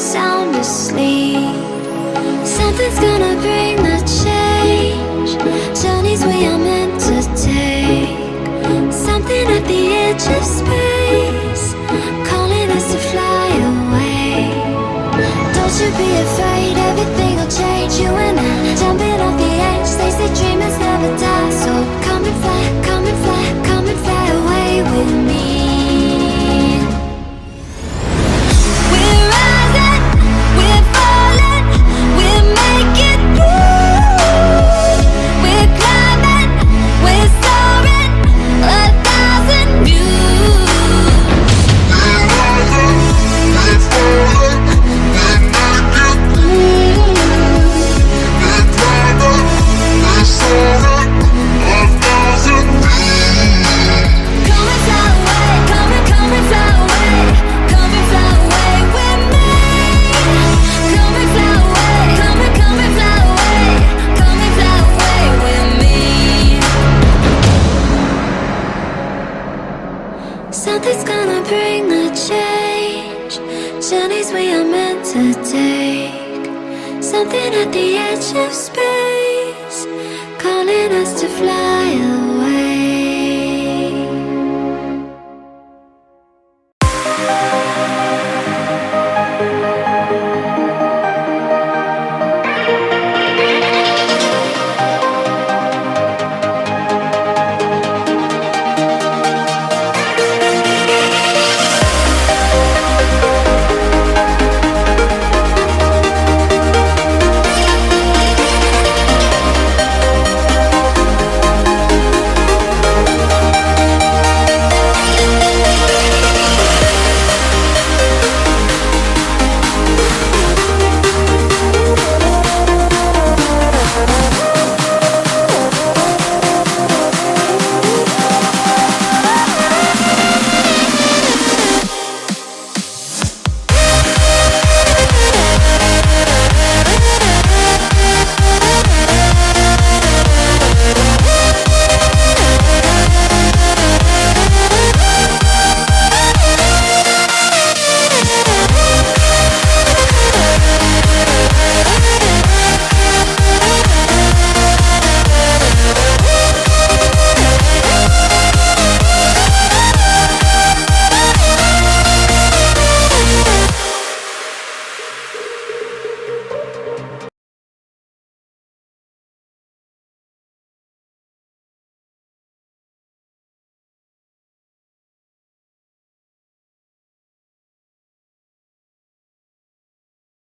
sound asleep. Something's gonna bring the change. Journeys we are meant to take. Something at the edge of space, calling us to fly away. Don't you be afraid, everything will change. You and I, jumping off the edge. They say dreamers never die. So come and fly, come and fly, come and fly away with me. We're rising, we're falling, we're making through. We're climbing, we're soaring, 1,000 views. We're rising, we're falling, we're making through. We're climbing, we're soaring, 1,000 views. Come and fly away, come and fly away, come and fly away with me. Come and fly away, come and fly away, come and fly away with me. Something's gonna bring the change. Journeys we are meant to take. Something at the edge of space, calling us to fly